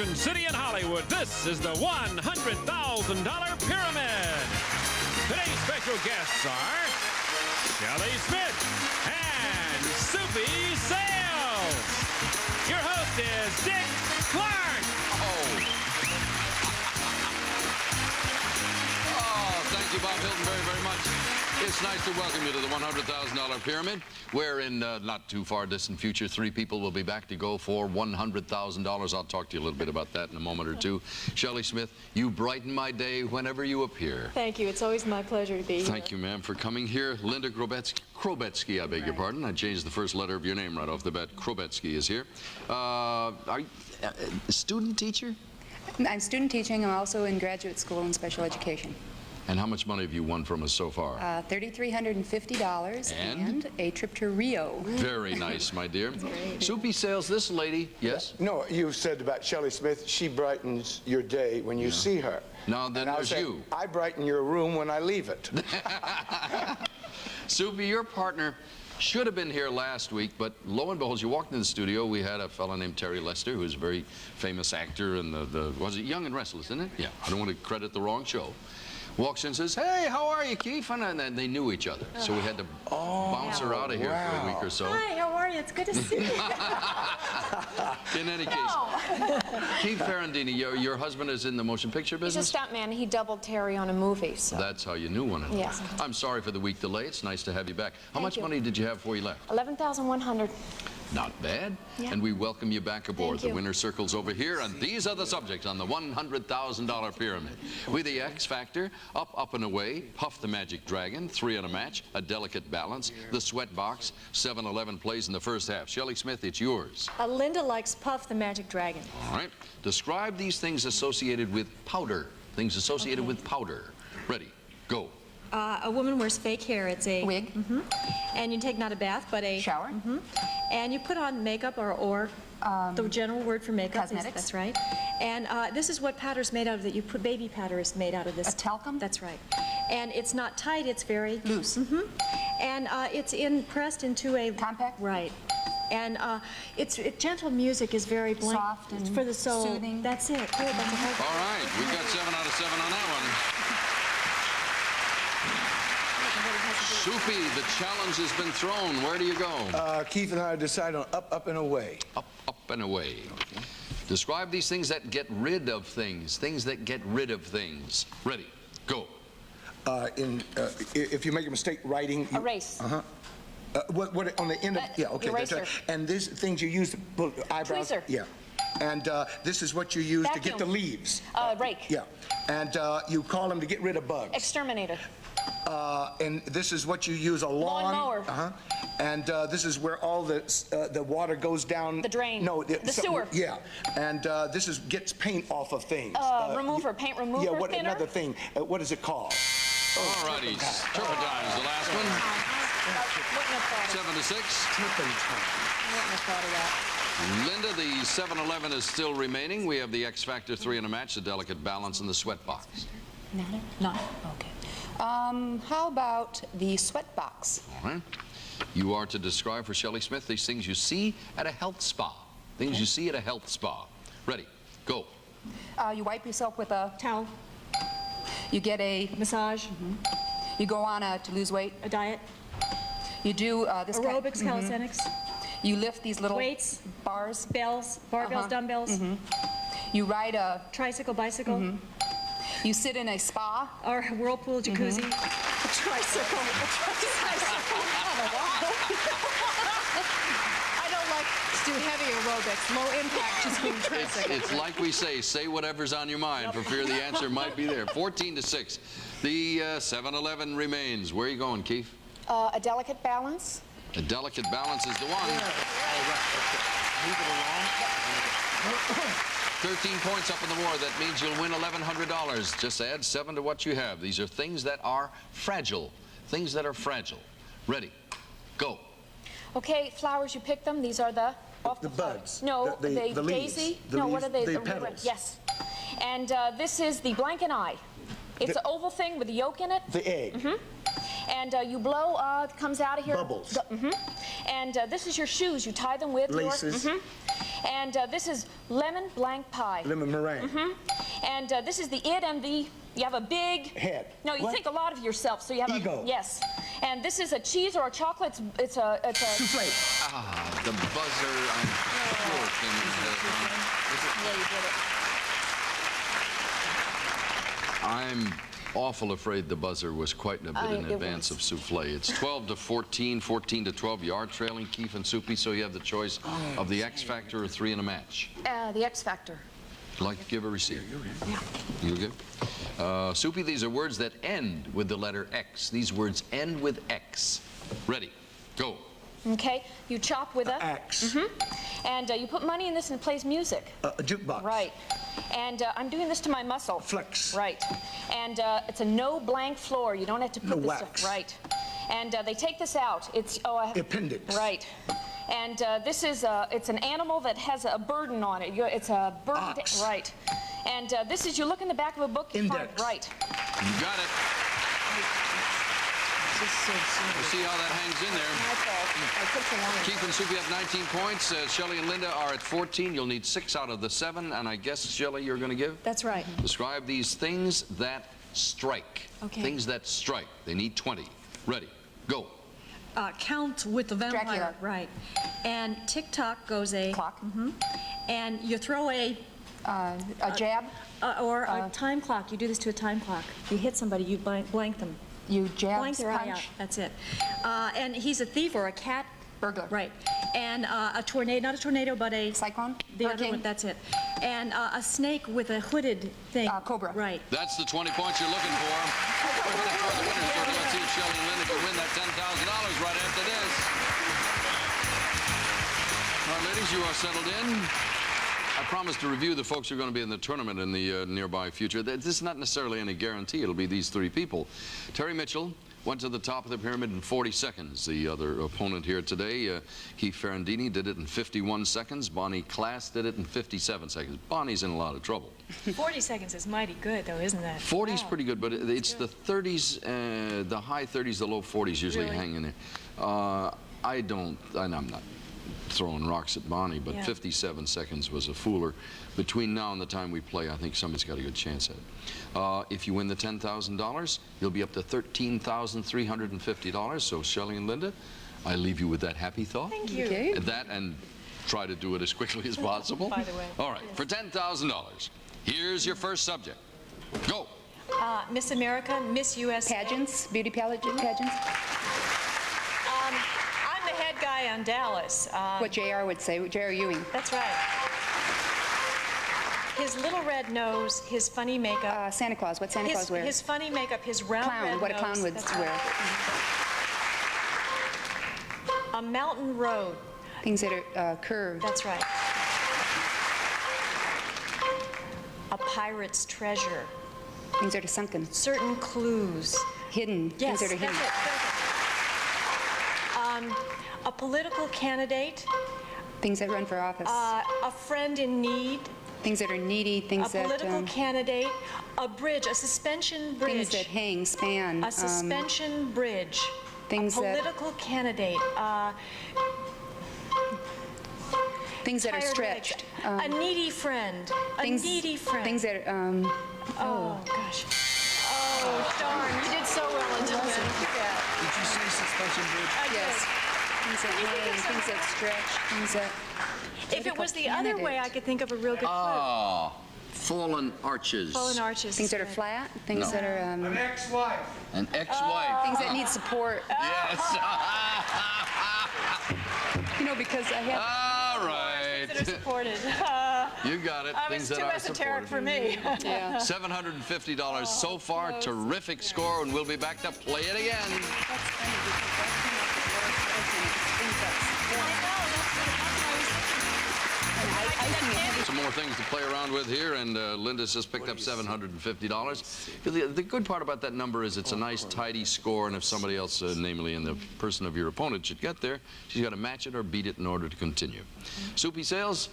Ocean City in Hollywood, this is the $100,000 Pyramid. Today's special guests are Shelley Smith and Soupy Sales. Your host is Dick Clark. Thank you, Bob Hilton, very, very much. It's nice to welcome you to the $100,000 Pyramid, where in not too far distant future, 3 people will be back to go for $100,000. I'll talk to you a little bit about that in a moment or two. Shelley Smith, you brighten my day whenever you appear. Thank you. It's always my pleasure to be here. Thank you, ma'am, for coming here. Linda Krobetsky, I beg your pardon. I changed the first letter of your name right off the bat. Krobetsky is here. Are you a student teacher? I'm student teaching. I'm also in graduate school in special education. And how much money have you won from us so far? $3,350 and a trip to Rio. Very nice, my dear. Soupy Sales, this lady, yes? No, you said about Shelley Smith, she brightens your day when you see her. Now then there's you. I brighten your room when I leave it. Soupy, your partner should have been here last week, but lo and behold, you walked in the studio. We had a fellow named Terry Lester, who's a very famous actor in was it Young and Restless, isn't it? Yeah, I don't want to credit the wrong show. Walks in and says, "Hey, how are you, Keith?" And then they knew each other. So we had to bounce her out of here for a week or so. Hi, how are you? It's good to see you. In any case, Keith Ferrandini, your husband is in the motion picture business? He's a stuntman. He doubled Terry on a movie. So. That's how you knew one another. Yes. I'm sorry for the week delay. It's nice to have you back. How much you. money did you have before you left? $11,100. Not bad. Yeah. And we welcome you back aboard. Thank you. The winner circle's over here, and these are the subjects on the $100,000 Pyramid. With the X Factor, Up and Away, Puff the Magic Dragon, 3 in a Match, A Delicate Balance, The Sweat Box, 7-Eleven plays in the first half. Shelley Smith, it's yours. Linda likes Puff the Magic Dragon. All right. Describe these things associated with powder. Things associated with powder. Ready, go. A woman wears fake hair. It's a Wig. And you take not a bath, but a Shower. And you put on makeup or the general word for makeup. Cosmetics. That's right. And this is what powder's made out of. That you put baby powder is made out of this. A talcum? That's right. And it's not tight. It's very Loose. And it's pressed into a Compact? Right. And gentle music is very Soft and it's for the soul. soothing. That's it. Good. That's a hard. All right. We got 7 out of 7 on that one. Soupy, the challenge has been thrown. Where do you go? Keith and I decided on Up and Away. Up and away. Okay. Describe these things that get rid of things. Things that get rid of things. Ready, go. If you make a mistake writing... Erase. What on the end of... Yeah, okay. That's Eraser. right. And these things you use to put eyebrows... Tweezer. Yeah. And this is what you use to get the Vacuum. leaves. Rake. Yeah. And you call them to get rid of bugs. Exterminator. And this is what you use a lawn... Lawnmower. And this is where all the water goes down... The drain. No. The sewer. Yeah. And this gets paint off of things. Remover. Paint remover. Yeah, what thinner. another thing. What is it called? All righty. Turpentine is the last one. Wouldn't have thought 7 to 6. Turpentine. Wouldn't have thought of that. Linda, the 7-Eleven is still remaining. We have the X Factor 3 in a Match, The Delicate Balance, and the Sweat Box. No. Okay. How about the sweat box? All right. You are to describe for Shelley Smith these things you see at a health spa. Things you see at a health spa. Ready, go. You wipe yourself with a Towel. You get a Massage. You go on to lose weight. A diet. You do this Aerobics, calisthenics. You lift these little Weights. bars. Bells. Barbells. Dumbbells. You ride a. Tricycle, bicycle. You sit in a spa. Or whirlpool, jacuzzi. A tricycle. I don't like to do heavy aerobics. Low impact, just being tricycle. It's like we say whatever's on your mind for fear the answer might be there. 14 to 6. The 7-Eleven remains. Where are you going, Keith? A Delicate Balance. A Delicate Balance is the one. 13 points up in the war. That means you'll win $1,100. Just add 7 to what you have. These are things that are fragile. Things that are fragile. Ready, go. Okay, flowers, you pick them. These are the off The flower. buds. No, The leaves. daisy. The No, leaves, what are they? the petals. Yes. And this is the blank and eye. It's an oval thing with a yolk in it. The egg. And you blow, comes out of here. Bubbles. And this is your shoes. You tie them with Laces. your... And this is lemon blank pie. Lemon meringue. And this is the id and the... You have a big... Head. No, you What? think a lot of yourself, so you have Ego. a... Yes. And this is a cheese or a chocolate. It's a... Souffle. Ah, the buzzer, I'm sure came in ahead of time. Yeah, you did it. I'm awful afraid the buzzer was quite a bit in advance of Souffle. It's 12 to 14, 14 to 12. You are trailing Keith and Soupy, so you have the choice of the X Factor or 3 in a match. The X Factor. Like to give or receive? Yeah. You good? Soupy, these are words that end with the letter X. These words end with X. Ready? Go. Okay. You chop with a... Axe. And you put money in this and it plays music. A jukebox. Right. And I'm doing this to my muscle. Flex. Right. And it's a no blank floor. You don't have to put No this wax. Right. And they take this out. It's Appendix. Right. And this is it's an animal that has a burden on it. It's a burden. Ox. Right. And this is you look in the back of a book. You find Index. right. You got it. We'll see how that hangs in there. My fault. I took the long. Keith and Soupy have 19 points. Shelley and Linda are at 14. You'll need 6 out of the 7. And I guess, Shelley, you're going to give? That's right. Describe these things that strike. Okay. Things that strike. They need 20. Ready. Go. Count with the vampire. Dracula. Right. And tick-tock goes a... Clock. And you throw a... A jab. or a time clock. You do this to a time clock. You hit somebody, you blank them. You jab. Blank their eye out. Punch. That's it. And he's a thief or a cat. Burglar. Right. And a tornado, not a tornado, but a... Cyclone. The other Hurricane. one, that's it. And a snake with a hooded thing. Cobra. Right. That's the 20 points you're looking for. We're going to throw the winner's circle. Let's see if Shelley and Linda can win that $10,000 right after this. All right, ladies, you are settled in. I promised to review the folks who are going to be in the tournament in the nearby future. This is not necessarily any guarantee. It'll be these 3 people. Terry Mitchell went to the top of the pyramid in 40 seconds. The other opponent here today, Keith Ferrandini, did it in 51 seconds. Bonnie Class did it in 57 seconds. Bonnie's in a lot of trouble. 40 seconds is mighty good, though, isn't that? 40's pretty good, but it's the 30s, the high 30s, the low 40s usually Really? hang in there. I'm not throwing rocks at Bonnie, but Yeah. 57 seconds was a fooler. Between now and the time we play, I think somebody's got a good chance at it. If you win the $10,000, you'll be up to $13,350. So, Shelley and Linda, I leave you with that happy thought. Thank you. Okay. That, and try to do it as quickly as possible. By the way. All right, for $10,000, here's your first subject. Go. Miss America, Miss USA. Pageants. Beauty pageants. I'm the head guy on Dallas. What JR would say. J.R. Ewing. That's right. His little red nose, his funny makeup. Santa Claus. What Santa Claus wears. His funny makeup, his round Clown. red What a nose. clown would That's wear. right. A mountain road. Things that are curved. That's right. A pirate's treasure. Things that are sunken. Certain clues. Hidden. Yes, Things that are hidden. that's it. A political candidate. Things that run for office. A friend in need. Things that are needy. A Things that political candidate. A bridge. A suspension bridge. things that hang, span. A suspension bridge. things a that- political candidate. things that are Tired stretched. leg. A needy friend. A needy friend. Things that Oh, gosh. Oh, darn. You did so well until then. Did you say suspension bridge? yes. Things that hang, things that stretch, things that. If it was the other way, I could think of a real good clue. Ah, fallen arches. Fallen arches. Things that are flat, things No. that are An ex-wife. An ex-wife. things that need support. Yes. You know, because I have. All That are right. supported. You got it. It's Things that too are esoteric for supported. me. Yeah. $750 so far. Terrific score, and we'll be back to play it again. Some more things to play around with here, and Linda's just picked up $750. The good part about that number is it's a nice, tidy score, and if somebody else, namely in the person of your opponent, should get there, she's got to match it or beat it in order to continue. Soupy Sales,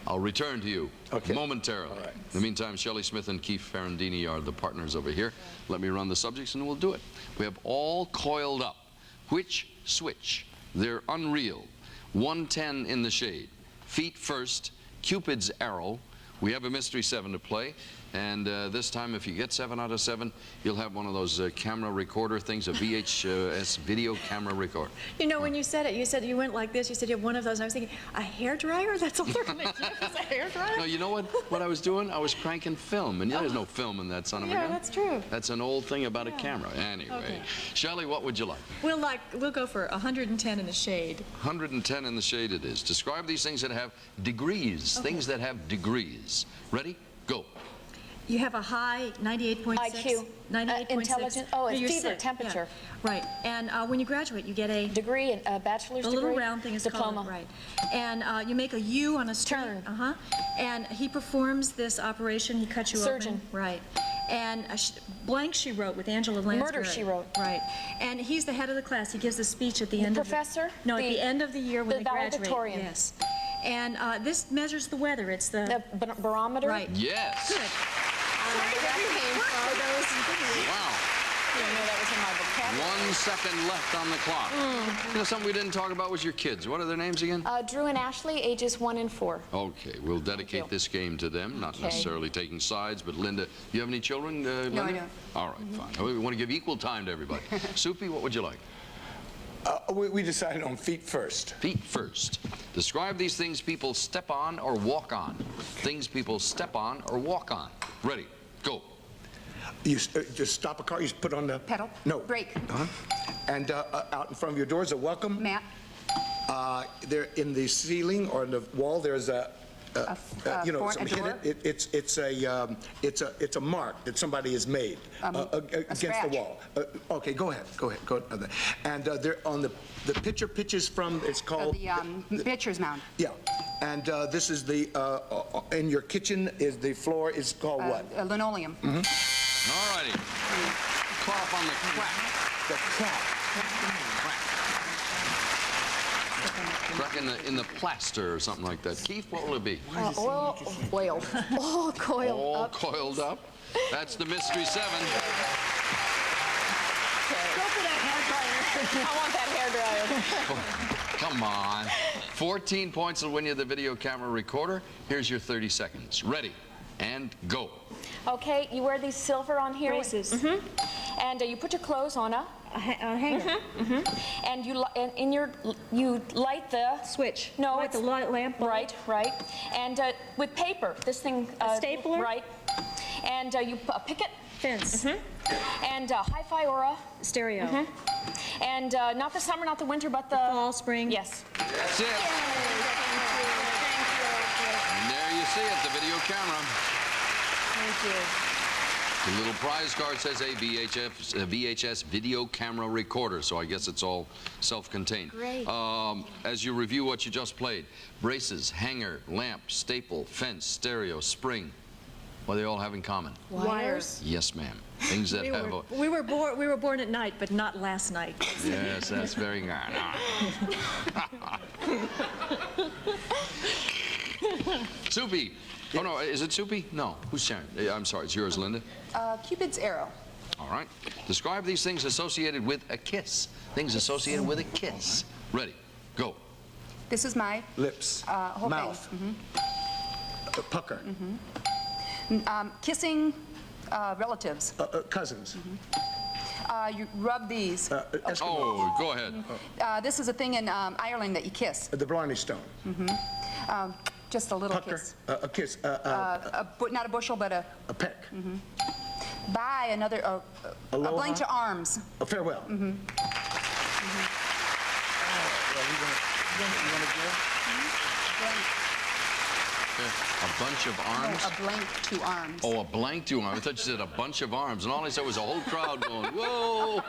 I'll return to you momentarily. All right. In the meantime, Shelley Smith and Keith Ferrandini are the partners over here. Let me run the subjects and we'll do it. We have all coiled up. Which switch? They're unreal. 110 in the shade. Feet first. Cupid's arrow. We have a mystery 7 to play. And this time, if you get 7 out of 7, you'll have one of those camera recorder things, a VHS video camera recorder. You know, when you said it, you said you went like this. You said you have one of those. And I was thinking, a hairdryer? That's all they're going to give is a hairdryer? No, you know what I was doing? I was cranking film. And there's no film in that son of a gun. Yeah, that's true. That's an old thing about a camera. Anyway, Okay. Shelley, what would you like? We'll go for 110 in the shade. 110 in the shade it is. Describe these things that have degrees. Things that have degrees. Ready? Go. You have a high 98.6. IQ. 98.6. Intelligence. Oh, it's You're fever, sick. temperature. Yeah. Right. And when you graduate, you get a Degree, and a bachelor's the degree. little round thing is diploma. called, right. And you make a U on a string. Turn. And he performs this operation. He cuts you Surgeon. open. Right. And Blank She Wrote with Angela Lansbury. Murder, She Wrote. Right. And he's the head of the class. He gives a speech at the end Professor? of the... No, at the end of the year when the they graduate. valedictorian. Yes. And this measures the weather. It's the... The barometer? Right. Yes. Good. Wow. I didn't know that was in my vocabulary. 1 second left on the clock. You know, something we didn't talk about was your kids. What are their names again? Drew and Ashley, ages 1 and 4. Okay, we'll dedicate this game to them, not necessarily taking sides, but Linda, you have any children, Linda? No, I don't. All right, fine. We want to give equal time to everybody. Soupy, what would you like? We decided on feet first. Feet first. Describe these things people step on or walk on. Things people step on or walk on. Ready, go. You just stop a car, you put on the... Pedal. No. Brake. And out in front of your door is a welcome. Mat. There in the ceiling or in the wall, there's a some door? it's a mark that somebody has made against scratch. the wall. Okay, go ahead. And there on the pitcher pitches from, it's called The pitcher's mound. yeah. And this is the in your kitchen is the floor is called what? Linoleum. All righty. Caught up on the crack. The crack. Crack in the plaster or something like that. Keith, what will it be? Oil. All coiled All up. coiled up. That's the mystery 7. Go for that hairdryer. I want that hairdryer. Come on. 14 points will win you the video camera recorder. Here's your 30 seconds. Ready and go. Okay, you wear these silver on here. Braces. And you put your clothes on a hanger. and you light the Switch. No, Like it's the light lamp. bulb. right. And with paper, this thing. A stapler? Right. And you pick it. Fence. And hi-fi or a Stereo. and not the summer, not the winter, but the Fall, spring. Yes. That's it. And there you see it, the video camera. Thank you. The little prize card says a VHS video camera recorder, so I guess it's all self-contained. Great. As you review what you just played, braces, hanger, lamp, staple, fence, stereo, spring, what do they all have in common? Wires. Yes, ma'am. Things that have a... We were born at night, but not last night. Yes, that's very good. Soupy. Oh, no, is it Soupy? No. Who's sharing? I'm sorry, it's yours, Linda. Cupid's arrow. All right. Describe these things associated with a kiss. Things associated with a kiss. Ready. Go. This is my Lips. whole mouth. thing. Pucker. Kissing relatives. Cousins. You rub these. Eskimos. Oh, go ahead. This is a thing in Ireland that you kiss. The Blarney Stone. Just a little Pucker. kiss. A kiss. Not a bushel, but A peck. bye, another, a Aloha. blank to arms. A farewell. A bunch of arms? A blank to arms. Oh, a blank to arms. I thought you said a bunch of arms, and all I said was a whole crowd going, whoa!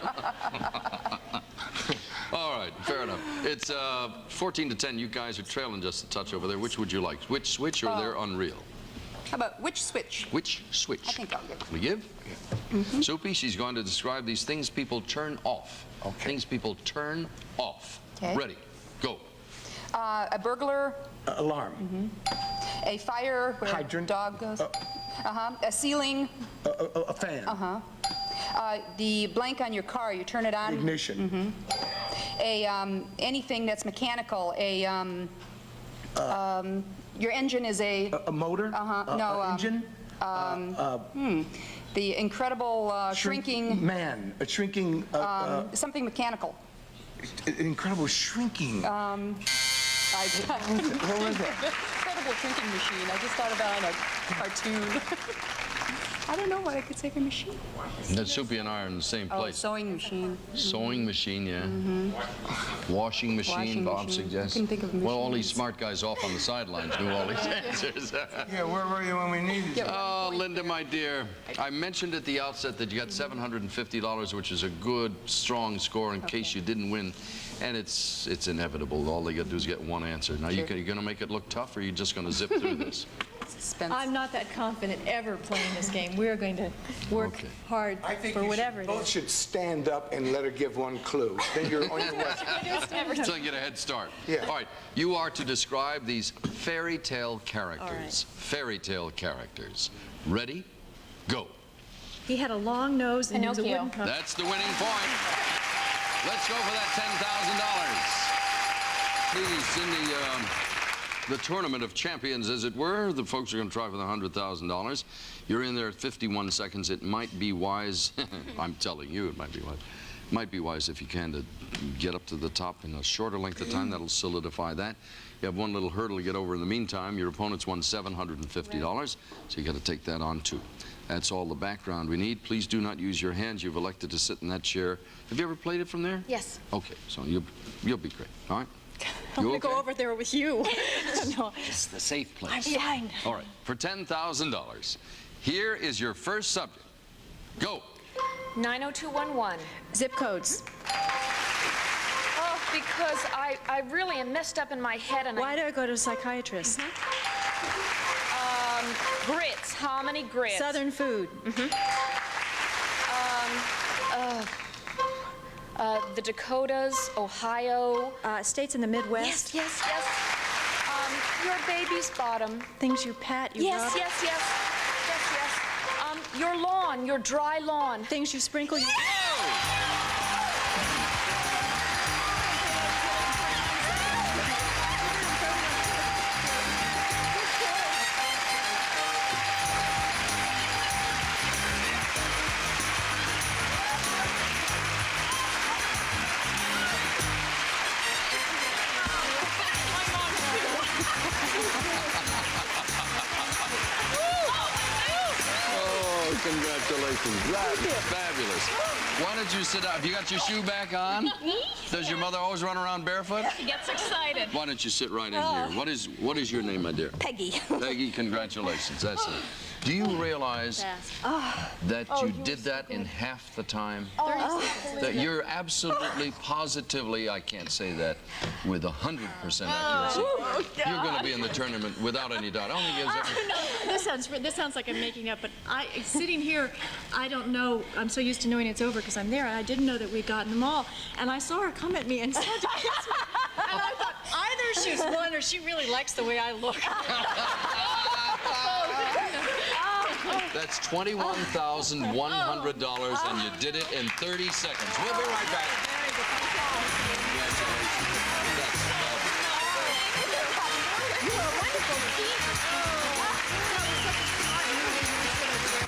All right, fair enough. It's 14-10. You guys are trailing just a touch over there. Which would you like? Which switch or they're unreal? How about which switch? Which switch? I think I'll give. We give? Soupy, she's going to describe these things people turn off. Okay. Things people turn off. Okay. Ready, go. A burglar, Alarm. A fire where Hydrant. dog goes. A ceiling. A fan. The blank on your car, you turn it on. Ignition. Anything that's mechanical. Your engine is a. A motor. No. Engine. The incredible shrinking. Man. A shrinking. Something mechanical. Incredible shrinking. What was it? Incredible shrinking machine. I just thought about a cartoon. I don't know what I could say for machine. That Soupy and I are in the same Oh, place. sewing machine. Sewing machine, yeah. Washing machine, Washing Bob machine. suggests. I couldn't think of Well, all these machines. smart guys off on the sidelines knew all these answers. Yeah, where were you when we needed you? Oh, Linda, my dear, I mentioned at the outset that you got $750, which is a good, strong score in case you didn't win. And it's inevitable. All they got to do is get one answer. Now, you're going to make it look tough, or are you just going to zip through this? Suspense. I'm not that confident ever playing this game. We're going to work Okay. hard I think for you whatever it both is. should stand up and let her give one clue. Then you're on your way. So you get a head start. Yeah. All right. You are to describe these fairy tale characters. All right. Fairy tale characters. Ready? Go. He had a long nose and he was a Pinocchio. wooden puppet. That's the winning point. Let's go for that $10,000. Please, in the tournament of champions, as it were, the folks are going to try for the $100,000. You're in there at 51 seconds. It might be wise, I'm telling you, it might be wise. Might be wise if you can to get up to the top in a shorter length of time. That'll solidify that. You have one little hurdle to get over in the meantime. Your opponent's won $750, so you got to take that on too. That's all the background we need. Please do not use your hands. You've elected to sit in that chair. Have you ever played it from there? Yes. Okay, so you'll be great. All right. I'm You going to go okay? over there with you. No. It's the safe place. I'm fine. All right, for $10,000, here is your first subject. Go. 90211. Zip codes. Oh, because I really am messed up in my head and Why do I go to a psychiatrist? grits. How many grits? Southern food. The Dakotas, Ohio. States in the Midwest. Yes. Your baby's bottom. Things you pat, you Yes. rub. Your lawn, your dry lawn. Things you sprinkle, you... Oh, congratulations. That is fabulous. Why don't you sit down? Have you got your shoe back on? Does your mother always run around barefoot? She gets excited. Why don't you sit right in here? What is your name, my dear? Peggy. Peggy, congratulations. That's it. Do you realize that you did that in half the time? That you're absolutely, positively, I can't say that with 100% accuracy. You're going to be in the tournament without any doubt. I don't think there's ever... This sounds like I'm making up, but sitting here, I don't know. I'm so used to knowing it's over because I'm there. I didn't know that we'd gotten them all. And I saw her come at me and start to kiss me. And I thought, either she's won or she really likes the way I look. That's $21,100, and you did it in 30 seconds. We'll be right back.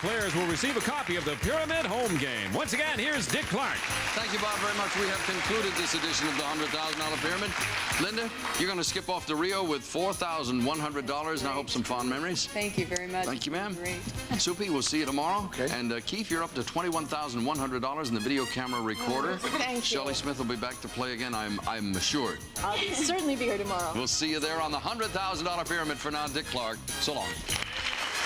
Players will receive a copy of the Pyramid Home Game. Once again, here's Dick Clark. Thank you, Bob, very much. We have concluded this edition of the $100,000 Pyramid. Linda, you're going to skip off to Rio with $4,100, and I hope some fond memories. Thank you very much. Thank you, ma'am. Great. Soupy, we'll see you tomorrow. Okay. And Keith, you're up to $21,100 in the video camera recorder. Thank you. Shelley Smith will be back to play again, I'm assured. I'll certainly be here tomorrow. We'll see you there on the $100,000 Pyramid. For now, Dick Clark. So long.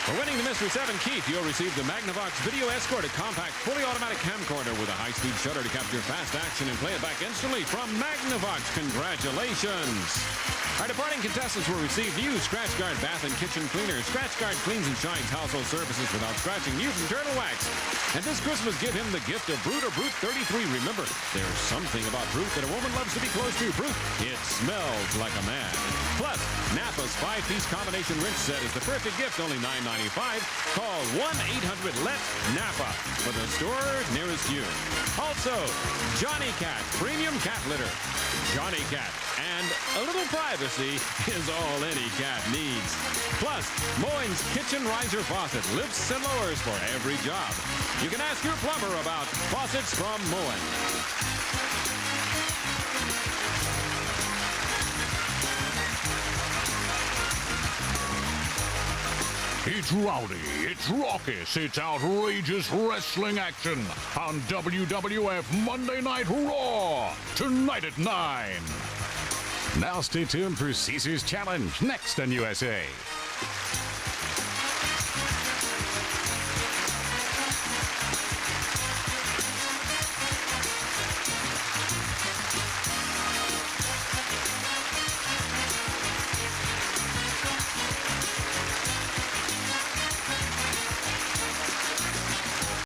For winning the Mystery 7 Keith, you'll receive the Magnavox Video Escort, a compact, fully automatic camcorder with a high-speed shutter to capture fast action and play it back instantly from Magnavox. Congratulations! Our departing contestants will receive new Scratch Guard bath and kitchen cleaner. Scratch Guard cleans and shines household surfaces without scratching you from Turtle Wax. And this Christmas, give him the gift of Brute or Brute 33. Remember, there's something about Brute that a woman loves to be close to. Brute, it smells like a man. Plus, Napa's 5-piece combination rinse set is the perfect gift, only $9.95. Call 1-800-LET-NAPA for the store nearest you. Also, Johnny Cat Premium Cat Litter. Johnny Cat, and a little privacy is all any cat needs. Plus, Moen's Kitchen Riser Faucet lifts and lowers for every job. You can ask your plumber about faucets from Moen. It's rowdy, it's raucous, it's outrageous wrestling action on WWF Monday Night Raw, tonight at 9. Now stay tuned for Caesar's Challenge, next on USA.